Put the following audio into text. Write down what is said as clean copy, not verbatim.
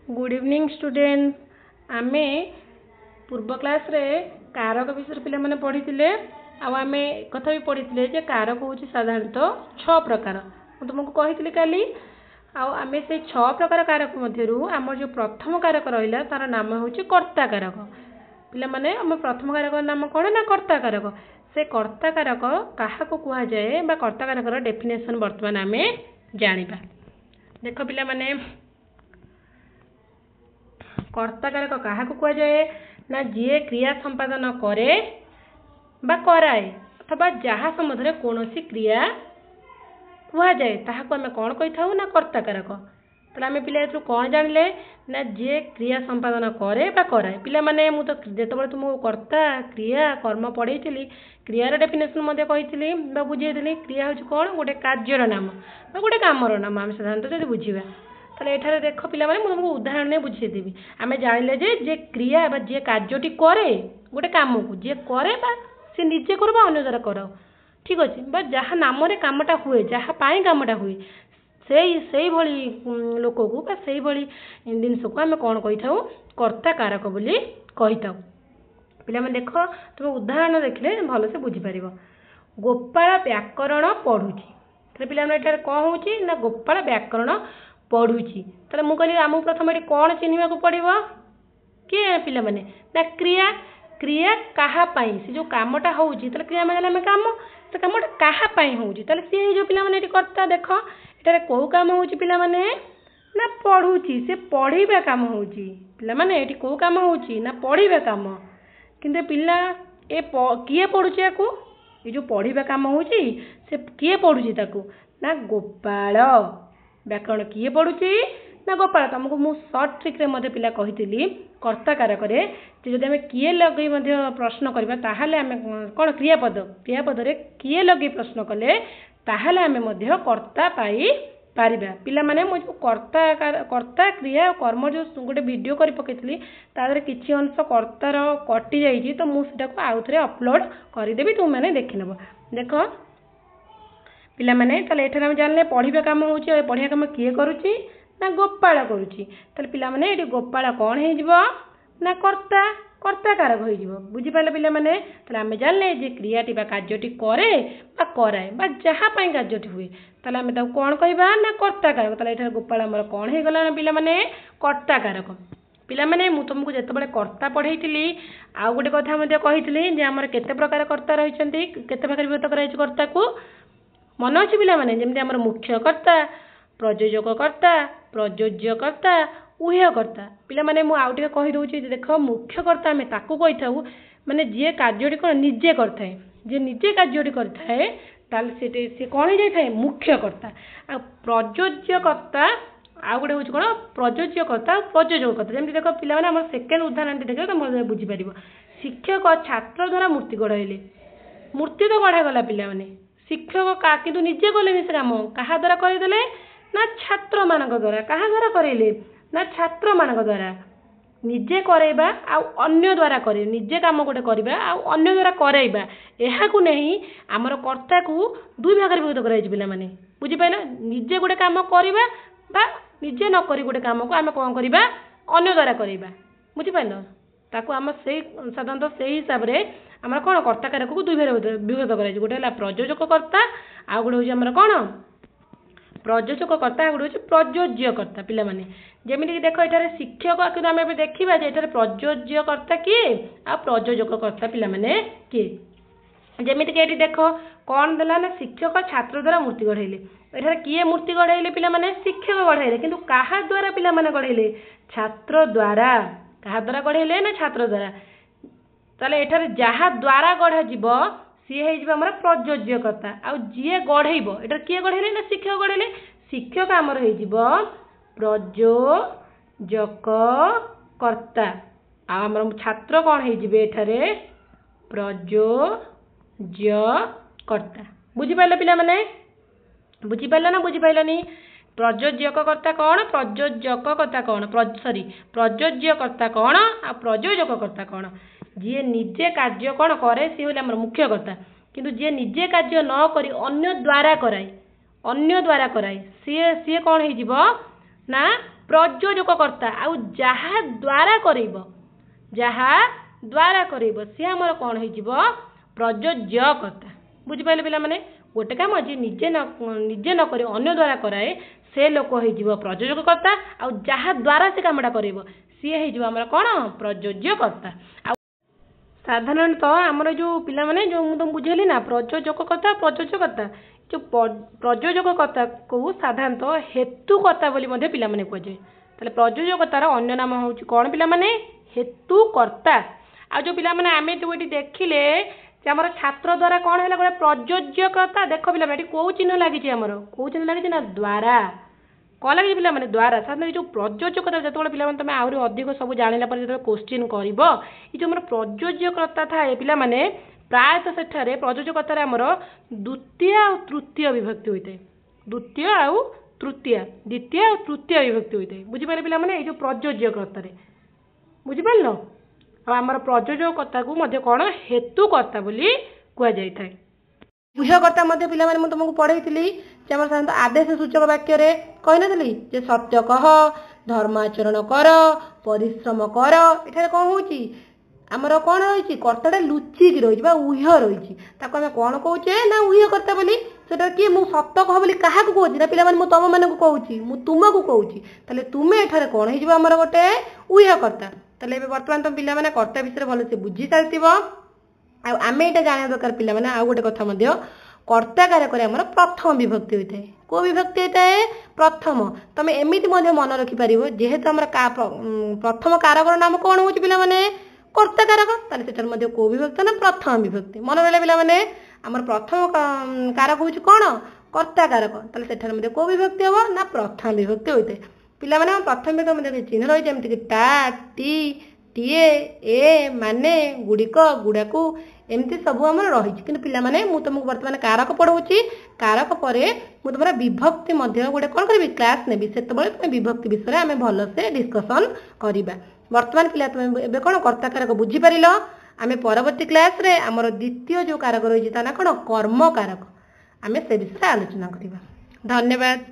Good evening student आमे पूर्व class रे कारक विषय पिला माने पढ़ी आमे कथा भी पढ़ी जे कारक हूँ साधारणतः 6 प्रकार तुमको कही काली आमे से 6 प्रकार कारक मध्यरु आम जो प्रथम कारक रहा तार नाम हूँ कर्ता कारक पिला माने आम प्रथम कारक नाम कौन ना कर्ता कारक से कर्ता कारक क्या कह जाए कर्ता कारक डेफिनेशन बर्तमान आमे जानिबा देख पिला माने कर्ता कारक क्या कह जाए ना जी क्रिया संपादन करे बा कराए अथवा जहाँ संबंध कौन क्रिया कह जाए ताकू आम कौन कही था ना कर्ता कारक तो आम पिला कौन जानिले ना जी क्रिया संपादन करे बा कराए पिला माने मु तो जिते तुमको कर्ता क्रिया कर्म पढ़ी क्रियार डेफिनेशन कही बुझे क्रिया हूँ कौन गोटे कार्यर नाम गोटे कामर नाम आम साधारणतः जो बुझा ताले एठारे देख पिला माने मु तुमको उदाहरण ने बुझेदेवी आम जानिले जे क्रिया जे कार्यटी करे गोटे काम को जी करे सी निजे कर अन्य द्वारा कर ठीक अच्छे बा जहाँ नाम कामटा हुए जहाँ कामटा हुए से भली लोक को से भली जिनस को आम कौन कही था कर्ता कारक बोली कही था पिला माने देख तुम उदाहरण देखले भल से बुझीपार गोपाल व्याकरण पढ़ुची पिला माने कौन हो ना गोपाल व्याकरण पढ़ुची ताले मु कहली आमु प्रथम एटी कौन चिन्हिबा को पड़िबो के पिला माने ना क्रिया क्रिया कहा पाई से जो कामटा होउची ताले क्रिया माने हम काम से कामटा कहा पाई होउची ताले से जो पिला माने एटी करता देखो एटारे को काम होउची पिला माने ना पढ़ुची से पढ़ीबा काम होउची पिला माने एटी को काम होउची ना पढ़ीबा काम किंतु पिला ए किए पढ़ुची याकू ए जो पढ़ीबा काम होउची से किए पढ़ुची ताकू ना गोपाल व्याकरण किए पढ़ुची ना गोपाल तुमको मु सर्ट ट्रिक रे पिला कही कर्ता कारक जब आम किए लगे प्रश्न करवा ताहले आम कौन क्रियापद रे किए लगे प्रश्न कले ताहले आम कर्ता पाई पारिबा पिला माने मु जो कर्ता क्रिया कर्म जो गोटे वीडियो कर पकेइली तादरे किछि अंश कर्तार कटि जाइछि तो मु सेटा को आउ थरे अपलोड करदेवी तुम मैंने देखिनब देख पिला माने ताले एठार हम जानले पढ़िबा काम होउछि पढ़िया काम किए करूछि ना गोपाल करूछि ताले पिला माने एटी गोपाल कौन हे जिवो ना कर्ता कर्ता कारक हो जिवो बुझि पाले पिला माने ताले हम जानले जे क्रियाटी बा कार्यटी करे बा कराए बा जहाँ पई कार्यटी हुए ताले हम ता कौन कहबा ना कर्ता कारक ताले एठार गोपाल हमर कौन हे गला पिला माने कर्ता कारक पिला माने मु तुमको जेतेबेले कर्ता पढ़ेइतिली आ गोटे कथा मध्ये कहितली जे हमर केते प्रकार कर्ता रहिसंती केते प्रकार विभक्त कराइछ कर्ता को मन अच्छे पिला माने जेमती हमर मुख्य कर्ता प्रयोजक कर्ता प्रयोज्य कर्ता उह्य कर्ता पिला माने मु आउ टिके कहि दउची देख मुख्य कर्ता हमें ताकू कहि थाउ माने जे कार्यटी कोन निजे करथाय जे निजे कार्यटी करथाय ताल से कोन जाय थाय मुख्य कर्ता आ प्रयोज्य कर्ता आ गोटे होची कोन प्रयोज्य कर्ता प्रयोजक कर्ता जेमती देख पिला माने हमर सेकेंड उदाहरण देखले तुम बुझी परिबो शिक्षक छात्र द्वारा मूर्ति गढ़ाइले मूर्ति तो गढ़ा गला पिला माने शिक्षक का किंतु निजे कले से काम क्या द्वारा करदे ना छात्र मान द्वारा क्या द्वारा करेले ना छात्र मान द्वारा निजे करैबा आ अन्य द्वारा करे निजे काम गोटे करबा आ अन्य द्वारा करैबा एहा को नहीं हमर कर्ता को दुई भाग रे विभक्त कराइ पिला माने बुझि पाइला निजे गोटे काम करबा बा निजे न करी गोटे काम को आमे कोन करबा अन्य द्वारा करैबा बुझि पाइला ताको हम से साधारणतः से हिसाब रे आम कौन कर्ता कारक को दुई भाग विभक्त कर गोटे है प्रयोजक कर्ता आ गोटे हूँ कौन प्रयोजक कर्ता गोटे हूँ प्रयोज्य कर्ता पिला माने जेमिति देख एठारे शिक्षक कि आम देखा जे प्रयोज्य कर्ता किए आ प्रयोजक कर्ता पिला माने किए जेमिति कि देख कौन देला ना शिक्षक छात्र द्वारा मूर्ति गढ़ाइले एठारे किए मूर्ति गढ़ाइले पिला माने शिक्षक गढ़ाइले किंतु कहा द्वारा पिला माने गढ़ाइले छात्र द्वारा कहा द्वारा गढ़ाइले ना छात्र द्वारा ताले एठारे जहाँ द्वारा गढ़ा जीव सी हमर प्रयोज्य कर्ता आ जी गढ़ेब एटार किए गढ़ेले ना शिक्षक गढ़ेले शिक्षक आमर प्रयोजक कर्ता आमर छात्र कौन एठारे प्रयोज्य कर्ता बुझिपारे पिला माने बुझिपारे ना बुझिपारनी प्रयोज्यक कर्ता कौन प्रयोजक कर्ता कौन सॉरी प्रयोज्य कर्ता कौन आ प्रयोजक कर्ता कौन जी निजे कार्य कौन करे सी हूँ आम मुख्य कर्ता किंतु जी निजे कार्य न करी अन्य द्वारा कराए सी सी कौन हो ना प्रयोजककर्ता आउ जहा द्वारा करइबो सी हमर कोन होई जिवो प्रयोज्यकर्ता बुझि पाइले पिला माने गोटे काम जे निजे न करे अन्य द्वारा कराए से लोक होई जिवो प्रयोजककर्ता आउ जहा द्वारा से कामडा करइबो सी होई जिवो हमर कोन प्रयोज्यकर्ता। साधारणतः आमर जो पिला माने जो तुम बुझेली ना प्रयोजककर्ता प्रयोज्यकर्ता जो प्रयोजककर्ता को साधारणतः हेतुकर्ता बोली मध्ये पिला माने कहे ताले प्रयोजकर्तार अन्य नाम होउची कोन पिला माने हेतुकर्ता। आ जो पिला माने आमे जो एटी देखिले जे हमर छात्र द्वारा कोन हैला गोटे प्रयोज्यकर्ता देख पिला माने को चिन्ह लागि छि हमर को चिन्ह लागि छि ना द्वारा कौन लगे पिला माने द्वारा साधारण जो प्रयोजकता जो पिला माने तुम आहुरी अधिक सब जानिला पर जो क्वेश्चन करिवो ई जो हमर प्रयोजकता थाए पिला माने प्रायतः सेठारे प्रयोजकतार हमर द्वितीय और तृतीय विभक्ति होइते द्वितीय और तृतीय विभक्ति होइते बुझि पारे पिला माने ई जो प्रयोजकता रे बुझि पारलो आ हमर प्रयोजकता को मध्ये कोन हेतुकर्ता बोली कुआ जाय थाए। गृहकर्ता मध्ये पिला माने मैं तुमको पढ़ेइथिली जे हमर साधारण आदेश सूचक वाक्य रे कहि नथली जे सत्य कह धर्माचरण कर परिश्रम कर एठारे कोन होउची हमर कोन होइची कर्ताटा लुचि कि रहिछि बा उह्य रहिछि ताको हम कोन कहूचे ना उह्यकर्ता बोली सेटा कि मु सत्य कह बोली काहा को कहूची ना पिला माने मु तम माने को कहूची मु तुमको कहूची तले तुमे एठारे कोन होई जिवो हमर गोटे उह्यकर्ता तले एबे वर्तमान तुम पिला माने कर्ता विषय भलो से बुझी सारतिबो आमे एटा जानिया दरकार पिला माने आ गोटे कथा मध्ये कर्ता कारक आमर प्रथम विभक्ति होता है को विभक्ति होता है प्रथम तुम एमती मन रखि पार जेहेतु आम प्रथम कारक नाम कौन हो पिला माने कर्ता कारक ताले सेटार मध्ये को विभक्ति ना प्रथम विभक्ति मन रहा पिला माने आमर प्रथम कारक हूँ कौन कर्ता कारक ताले सेटार मध्ये को विभक्ति हम ना प्रथम विभक्ति होता है पिला माने प्रथम विभक्ति मध्ये चिन्ह रही जमती टा टी टीए ए माने गुड़िक गुड़ाकू एमती सब आम रही कि पिला माने मु तुमको वर्तमान कारक पढ़ाऊँगी कारक पर मु तुम विभक्ति गोटे कौन करी क्लास नेबी से तुम विभक्ति विषय आम भलसे डिस्कसन करवा वर्तमान पिला तुम ए कौन कर्ता कारक बुझीपार आम परवर्ती क्लास रे आमर द्वितीय जो कारक रही कौन कर्म कारक आम से विषय आलोचना करवा। धन्यवाद।